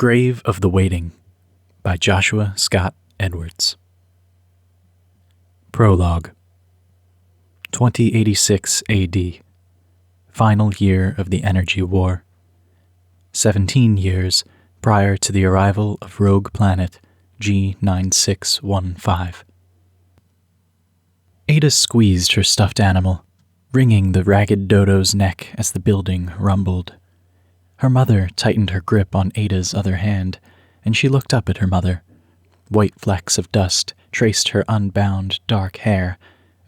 Grave of the Waiting by Joshua Scott Edwards. Prologue. 2086 AD. Final year of the Energy War. 17 years prior to the arrival of rogue planet G9615. Ada squeezed her stuffed animal, wringing the ragged dodo's neck as the building rumbled. Her mother tightened her grip on Ada's other hand, and she looked up at her mother. White flecks of dust traced her unbound dark hair,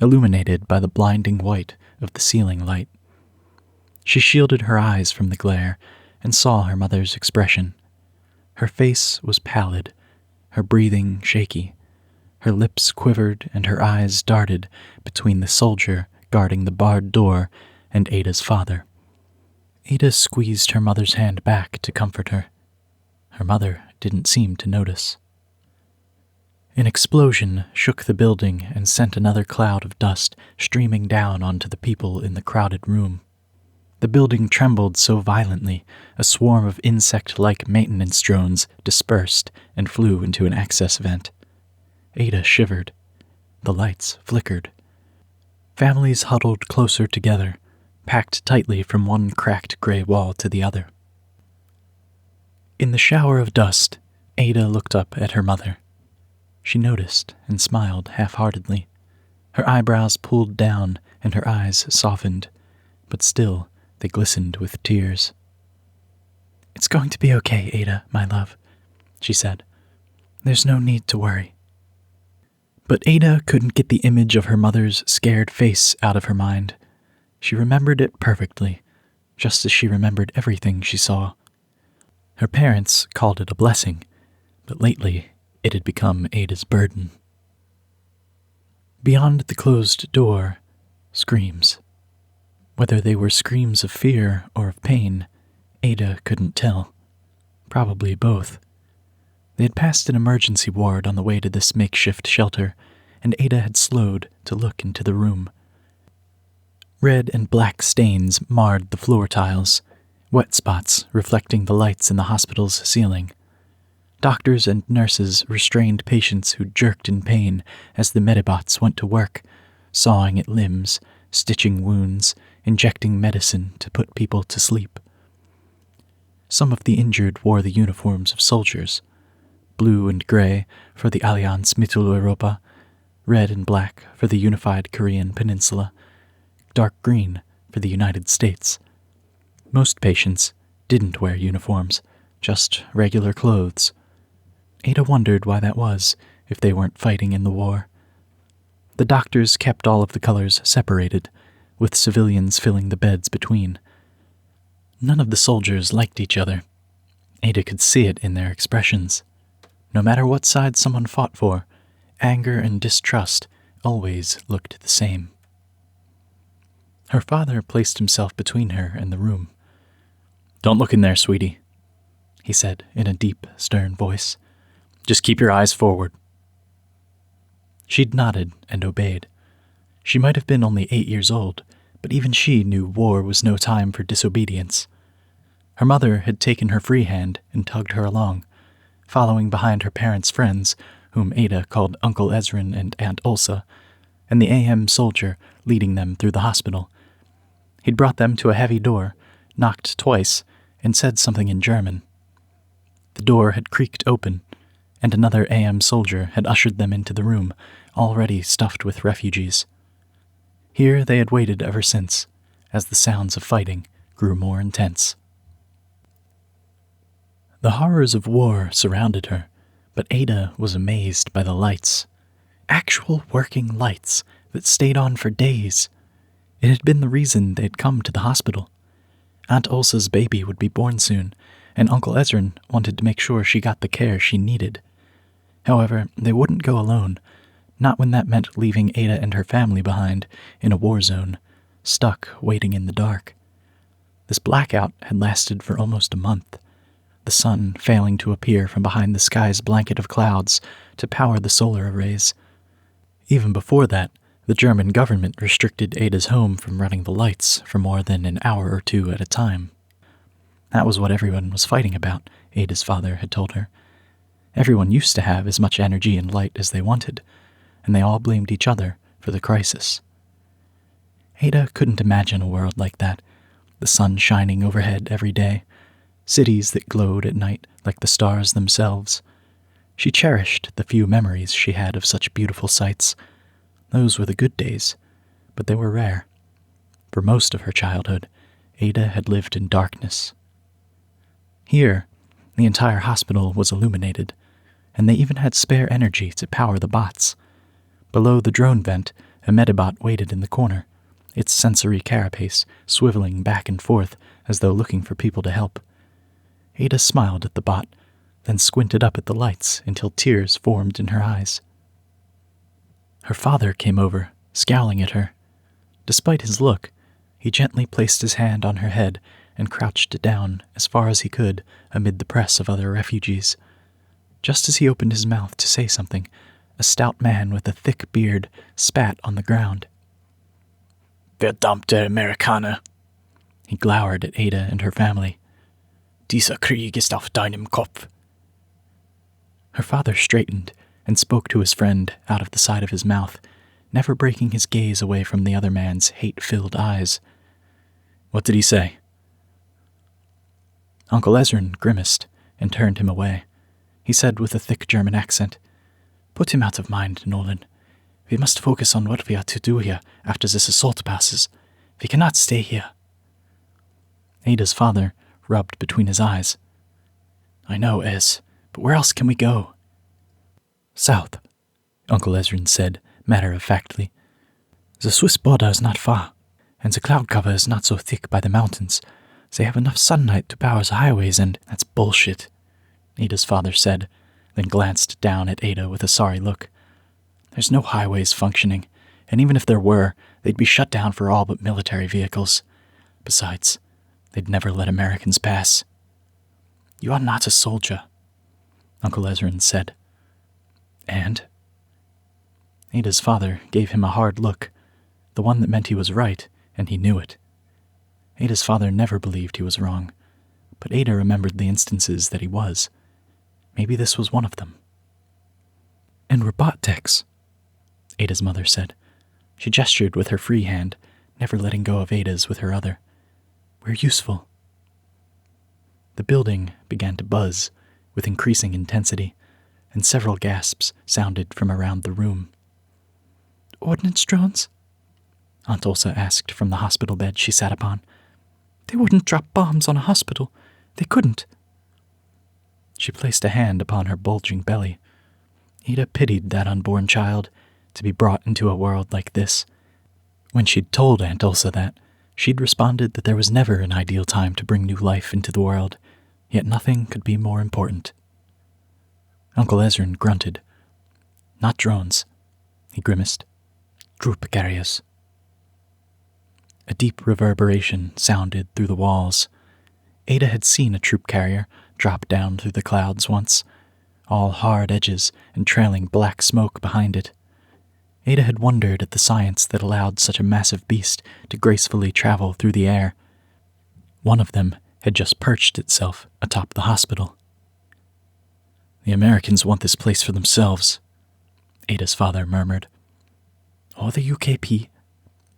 illuminated by the blinding white of the ceiling light. She shielded her eyes from the glare and saw her mother's expression. Her face was pallid, her breathing shaky. Her lips quivered and her eyes darted between the soldier guarding the barred door and Ada's father. Ada squeezed her mother's hand back to comfort her. Her mother didn't seem to notice. An explosion shook the building and sent another cloud of dust streaming down onto the people in the crowded room. The building trembled so violently, a swarm of insect-like maintenance drones dispersed and flew into an access vent. Ada shivered. The lights flickered. Families huddled closer together, packed tightly from one cracked gray wall to the other. In the shower of dust, Ada looked up at her mother. She noticed and smiled half-heartedly. Her eyebrows pulled down and her eyes softened, but still they glistened with tears. "It's going to be okay, Ada, my love," she said. "There's no need to worry." But Ada couldn't get the image of her mother's scared face out of her mind. She remembered it perfectly, just as she remembered everything she saw. Her parents called it a blessing, but lately it had become Ada's burden. Beyond the closed door, screams. Whether they were screams of fear or of pain, Ada couldn't tell. Probably both. They had passed an emergency ward on the way to this makeshift shelter, and Ada had slowed to look into the room. Red and black stains marred the floor tiles, wet spots reflecting the lights in the hospital's ceiling. Doctors and nurses restrained patients who jerked in pain as the medibots went to work, sawing at limbs, stitching wounds, injecting medicine to put people to sleep. Some of the injured wore the uniforms of soldiers, blue and gray for the Allianz Mitteleuropa, red and black for the Unified Korean Peninsula, dark green for the United States. Most patients didn't wear uniforms, just regular clothes. Ada wondered why that was, if they weren't fighting in the war. The doctors kept all of the colors separated, with civilians filling the beds between. None of the soldiers liked each other. Ada could see it in their expressions. No matter what side someone fought for, anger and distrust always looked the same. Her father placed himself between her and the room. "Don't look in there, sweetie," he said in a deep, stern voice. "Just keep your eyes forward." She'd nodded and obeyed. She might have been only 8 years old, but even she knew war was no time for disobedience. Her mother had taken her free hand and tugged her along, following behind her parents' friends, whom Ada called Uncle Ezrin and Aunt Ulsa, and the AM soldier leading them through the hospital. He'd brought them to a heavy door, knocked twice, and said something in German. The door had creaked open, and another AM soldier had ushered them into the room, already stuffed with refugees. Here they had waited ever since, as the sounds of fighting grew more intense. The horrors of war surrounded her, but Ada was amazed by the lights. Actual working lights that stayed on for days. It had been the reason they'd come to the hospital. Aunt Ulsa's baby would be born soon, and Uncle Ezrin wanted to make sure she got the care she needed. However, they wouldn't go alone, not when that meant leaving Ada and her family behind in a war zone, stuck waiting in the dark. This blackout had lasted for almost a month, the sun failing to appear from behind the sky's blanket of clouds to power the solar arrays. Even before that, the German government restricted Ada's home from running the lights for more than an hour or two at a time. That was what everyone was fighting about, Ada's father had told her. Everyone used to have as much energy and light as they wanted, and they all blamed each other for the crisis. Ada couldn't imagine a world like that, the sun shining overhead every day, cities that glowed at night like the stars themselves. She cherished the few memories she had of such beautiful sights. Those were the good days, but they were rare. For most of her childhood, Ada had lived in darkness. Here, the entire hospital was illuminated, and they even had spare energy to power the bots. Below the drone vent, a Medibot waited in the corner, its sensory carapace swiveling back and forth as though looking for people to help. Ada smiled at the bot, then squinted up at the lights until tears formed in her eyes. Her father came over, scowling at her. Despite his look, he gently placed his hand on her head and crouched down as far as he could amid the press of other refugees. Just as he opened his mouth to say something, a stout man with a thick beard spat on the ground. Verdammte Amerikaner! He glowered at Ada and her family. Dieser Krieg ist auf deinem Kopf. Her father straightened and spoke to his friend out of the side of his mouth, never breaking his gaze away from the other man's hate-filled eyes. What did he say? Uncle Ezrin grimaced and turned him away. He said with a thick German accent, "Put him out of mind, Nolan. We must focus on what we are to do here after this assault passes. We cannot stay here." Ada's father rubbed between his eyes. "I know, Ez, but where else can we go?" "South," Uncle Ezrin said, matter-of-factly. "The Swiss border is not far, and the cloud cover is not so thick by the mountains. They have enough sunlight to power the highways and—" "That's bullshit," Ada's father said, then glanced down at Ada with a sorry look. "There's no highways functioning, and even if there were, they'd be shut down for all but military vehicles. Besides, they'd never let Americans pass." "You are not a soldier," Uncle Ezrin said. "And?" Ada's father gave him a hard look, the one that meant he was right, and he knew it. Ada's father never believed he was wrong, but Ada remembered the instances that he was. Maybe this was one of them. "And we're bot techs," Ada's mother said. She gestured with her free hand, never letting go of Ada's with her other. "We're useful." The building began to buzz with increasing intensity, and several gasps sounded from around the room. "Ordnance drones?" Aunt Ulsa asked from the hospital bed she sat upon. "They wouldn't drop bombs on a hospital. They couldn't." She placed a hand upon her bulging belly. Ada pitied that unborn child, to be brought into a world like this. When she'd told Aunt Ulsa that, she'd responded that there was never an ideal time to bring new life into the world, yet nothing could be more important. Uncle Ezrin grunted. "Not drones," he grimaced. "Troop carriers." A deep reverberation sounded through the walls. Ada had seen a troop carrier drop down through the clouds once, all hard edges and trailing black smoke behind it. Ada had wondered at the science that allowed such a massive beast to gracefully travel through the air. One of them had just perched itself atop the hospital. "The Americans want this place for themselves," Ada's father murmured. "Or the UKP,"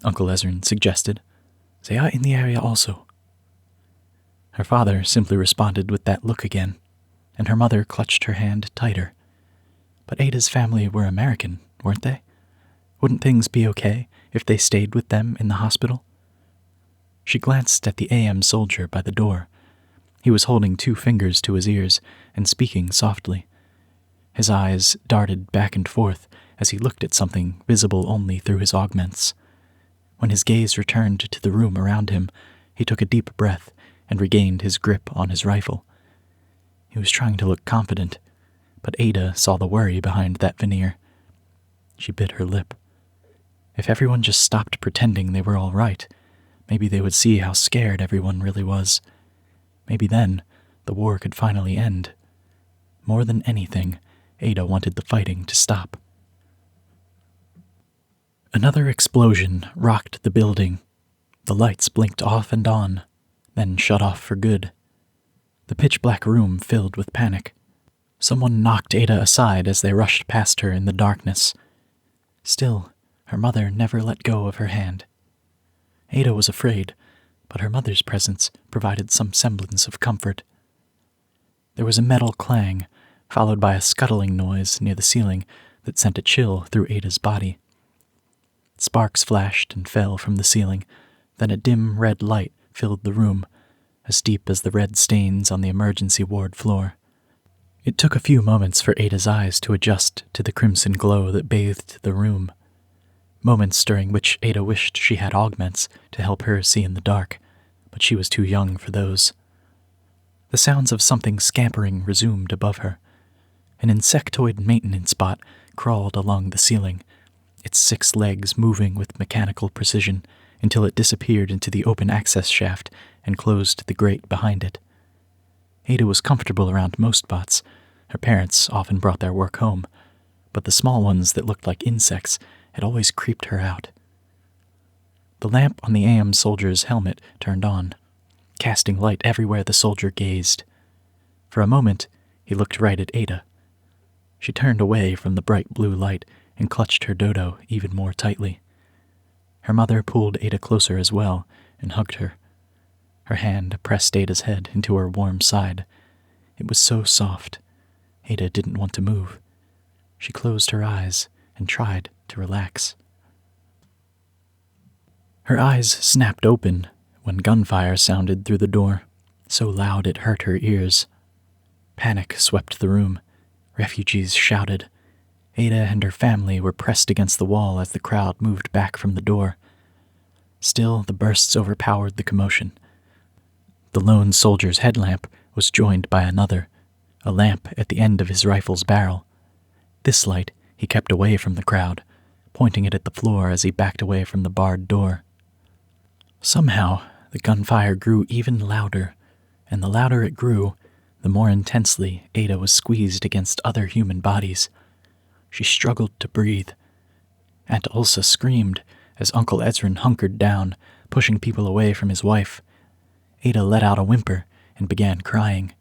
Uncle Ezrin suggested. "They are in the area also." Her father simply responded with that look again, and her mother clutched her hand tighter. But Ada's family were American, weren't they? Wouldn't things be okay if they stayed with them in the hospital? She glanced at the AM soldier by the door. He was holding 2 fingers to his ears and speaking softly. His eyes darted back and forth as he looked at something visible only through his augments. When his gaze returned to the room around him, he took a deep breath and regained his grip on his rifle. He was trying to look confident, but Ada saw the worry behind that veneer. She bit her lip. If everyone just stopped pretending they were all right, maybe they would see how scared everyone really was. Maybe then the war could finally end. More than anything, Ada wanted the fighting to stop. Another explosion rocked the building. The lights blinked off and on, then shut off for good. the pitch-black room filled with panic. Someone knocked Ada aside as they rushed past her in the darkness. Still, her mother never let go of her hand. Ada was afraid, but her mother's presence provided some semblance of comfort. There was a metal clang, followed by a scuttling noise near the ceiling that sent a chill through Ada's body. Sparks flashed and fell from the ceiling, then a dim red light filled the room, as deep as the red stains on the emergency ward floor. It took a few moments for Ada's eyes to adjust to the crimson glow that bathed the room, moments during which Ada wished she had augments to help her see in the dark, but she was too young for those. The sounds of something scampering resumed above her. An insectoid maintenance bot crawled along the ceiling, its 6 legs moving with mechanical precision until it disappeared into the open access shaft and closed the grate behind it. Ada was comfortable around most bots. Her parents often brought their work home, but the small ones that looked like insects had always creeped her out. The lamp on the AM soldier's helmet turned on, casting light everywhere the soldier gazed. For a moment, he looked right at Ada. She turned away from the bright blue light and clutched her dodo even more tightly. Her mother pulled Ada closer as well and hugged her. Her hand pressed Ada's head into her warm side. It was so soft. Ada didn't want to move. She closed her eyes and tried to relax. Her eyes snapped open when gunfire sounded through the door, so loud it hurt her ears. Panic swept the room. Refugees shouted. Ada and her family were pressed against the wall as the crowd moved back from the door. Still, the bursts overpowered the commotion. The lone soldier's headlamp was joined by another, a lamp at the end of his rifle's barrel. This light he kept away from the crowd, pointing it at the floor as he backed away from the barred door. Somehow, the gunfire grew even louder, and the louder it grew, the more intensely Ada was squeezed against other human bodies. She struggled to breathe. Aunt Ulsa screamed as Uncle Ezrin hunkered down, pushing people away from his wife. Ada let out a whimper and began crying.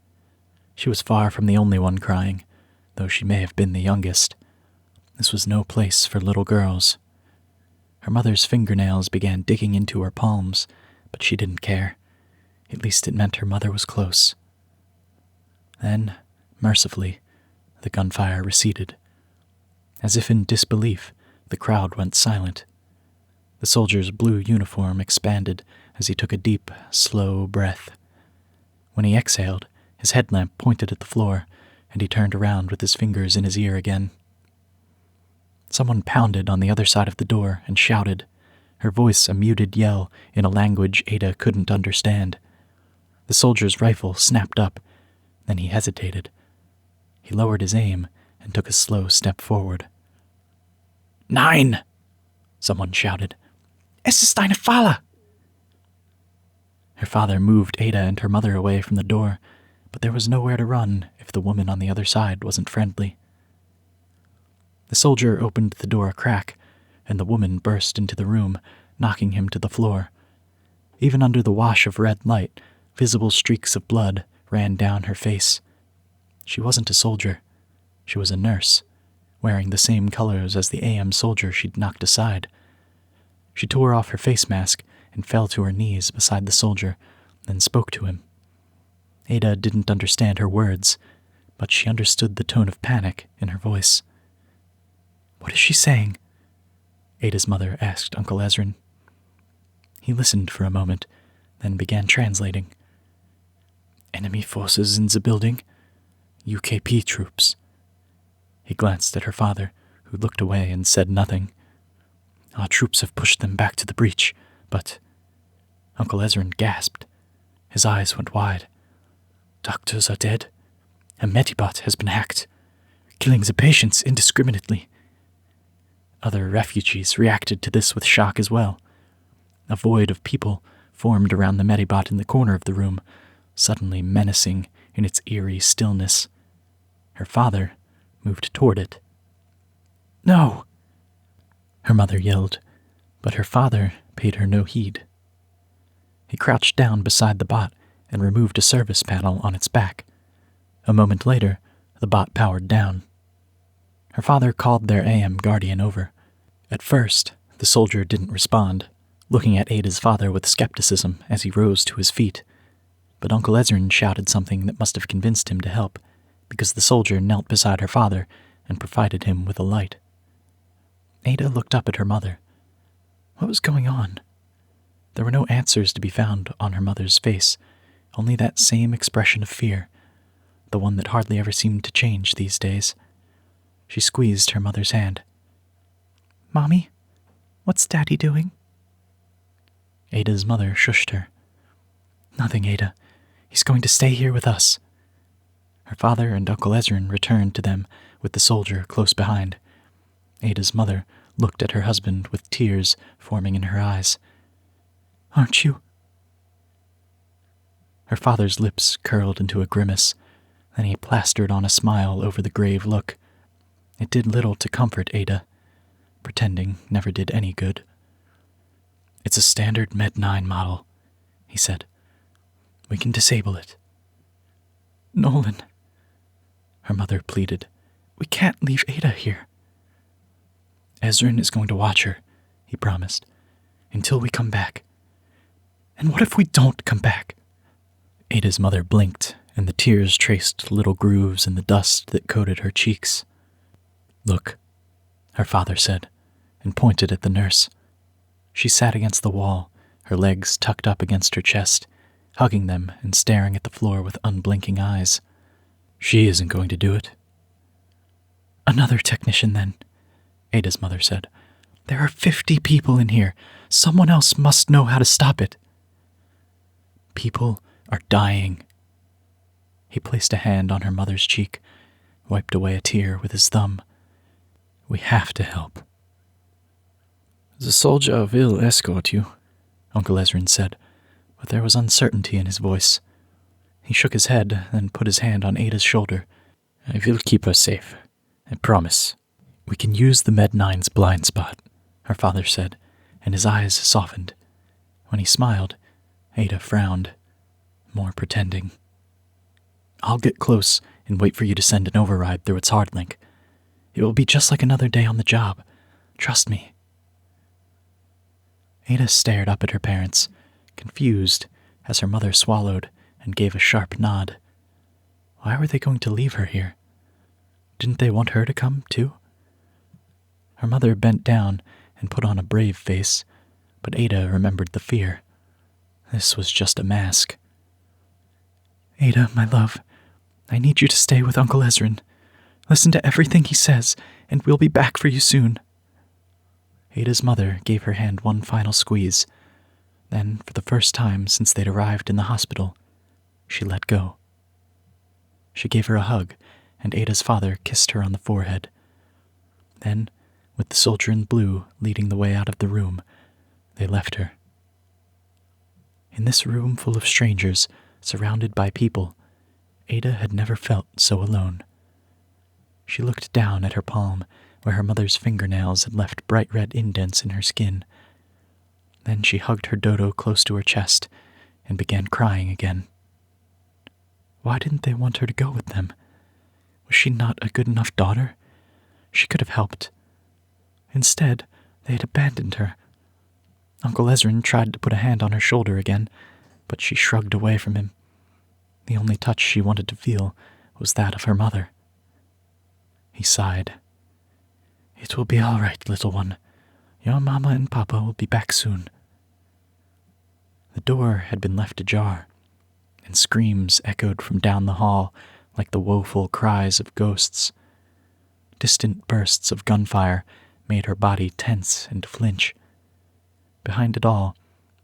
She was far from the only one crying, though she may have been the youngest. This was no place for little girls. Her mother's fingernails began digging into her palms, but she didn't care. At least it meant her mother was close. Then, mercifully, the gunfire receded. As if in disbelief, the crowd went silent. The soldier's blue uniform expanded as he took a deep, slow breath. When he exhaled, his headlamp pointed at the floor, and he turned around with his fingers in his ear again. Someone pounded on the other side of the door and shouted, her voice a muted yell in a language Ada couldn't understand. The soldier's rifle snapped up, then he hesitated. He lowered his aim and took a slow step forward. 9! Someone shouted. Es ist eine Falle! Her father moved Ada and her mother away from the door, but there was nowhere to run if the woman on the other side wasn't friendly. The soldier opened the door a crack, and the woman burst into the room, knocking him to the floor. Even under the wash of red light, visible streaks of blood ran down her face. She wasn't a soldier. She was a nurse, wearing the same colors as the AM soldier she'd knocked aside. She tore off her face mask and fell to her knees beside the soldier, then spoke to him. Ada didn't understand her words, but she understood the tone of panic in her voice. "What is she saying?" Ada's mother asked Uncle Ezrin. He listened for a moment, then began translating. "Enemy forces in the building. UKP troops." He glanced at her father, who looked away and said nothing. "Our troops have pushed them back to the breach, but..." Uncle Ezrin gasped. His eyes went wide. "Doctors are dead. A Medibot has been hacked, killing the patients indiscriminately." Other refugees reacted to this with shock as well. A void of people formed around the Medibot in the corner of the room, suddenly menacing in its eerie stillness. Her father moved toward it. "No!" her mother yelled, but her father paid her no heed. He crouched down beside the bot and removed a service panel on its back. A moment later, the bot powered down. Her father called their AM guardian over. At first, the soldier didn't respond, looking at Ada's father with skepticism as he rose to his feet. But Uncle Ezrin shouted something that must have convinced him to help, because the soldier knelt beside her father and provided him with a light. Ada looked up at her mother. What was going on? There were no answers to be found on her mother's face, only that same expression of fear, the one that hardly ever seemed to change these days. She squeezed her mother's hand. "Mommy, what's Daddy doing?" Ada's mother shushed her. "Nothing, Ada. He's going to stay here with us." Her father and Uncle Ezrin returned to them with the soldier close behind. Ada's mother looked at her husband with tears forming in her eyes. "Aren't you?" Her father's lips curled into a grimace, then he plastered on a smile over the grave look. It did little to comfort Ada. Pretending never did any good. "It's a standard Med-9 model," he said. "We can disable it." "Nolan," her mother pleaded, "we can't leave Ada here." "Ezrin is going to watch her," he promised, "until we come back." "And what if we don't come back?" Ada's mother blinked, and the tears traced little grooves in the dust that coated her cheeks. "Look," her father said, and pointed at the nurse. She sat against the wall, her legs tucked up against her chest, hugging them and staring at the floor with unblinking eyes. "She isn't going to do it." "Another technician, then," Ada's mother said. "There are 50 people in here. Someone else must know how to stop it." "People are dying." He placed a hand on her mother's cheek, wiped away a tear with his thumb. "We have to help." "The soldier will escort you," Uncle Ezrin said, but there was uncertainty in his voice. He shook his head, then put his hand on Ada's shoulder. "I will keep her safe. I promise." "We can use the Med-9's blind spot," her father said, and his eyes softened. When he smiled, Ada frowned, more pretending. "I'll get close and wait for you to send an override through its hard link. It will be just like another day on the job. Trust me." Ada stared up at her parents, confused, as her mother swallowed and gave a sharp nod. Why were they going to leave her here? Didn't they want her to come, too? Her mother bent down and put on a brave face, but Ada remembered the fear. This was just a mask. "Ada, my love, I need you to stay with Uncle Ezrin. Listen to everything he says, and we'll be back for you soon." Ada's mother gave her hand one final squeeze. Then, for the first time since they'd arrived in the hospital, she let go. She gave her a hug, and Ada's father kissed her on the forehead. Then, with the soldier in blue leading the way out of the room, they left her. In this room full of strangers, surrounded by people, Ada had never felt so alone. She looked down at her palm, where her mother's fingernails had left bright red indents in her skin. Then she hugged her dodo close to her chest and began crying again. Why didn't they want her to go with them? Was she not a good enough daughter? She could have helped. Instead, they had abandoned her. Uncle Ezrin tried to put a hand on her shoulder again, but she shrugged away from him. The only touch she wanted to feel was that of her mother. He sighed. "It will be all right, little one. Your mama and papa will be back soon." The door had been left ajar, and screams echoed from down the hall like the woeful cries of ghosts. Distant bursts of gunfire made her body tense and flinch. Behind it all,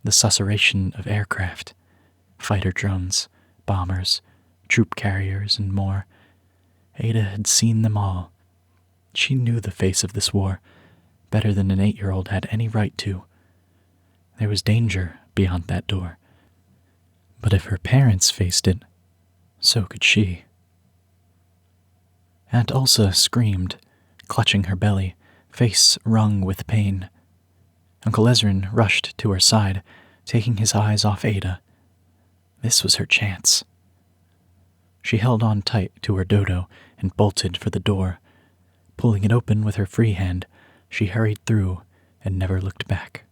the susurration of aircraft, fighter drones, bombers, troop carriers, and more. Ada had seen them all. She knew the face of this war, better than an 8-year-old had any right to. There was danger beyond that door. But if her parents faced it, so could she. Aunt Ulsa screamed, clutching her belly, face wrung with pain. Uncle Ezrin rushed to her side, taking his eyes off Ada. This was her chance. She held on tight to her dodo and bolted for the door. Pulling it open with her free hand, she hurried through and never looked back.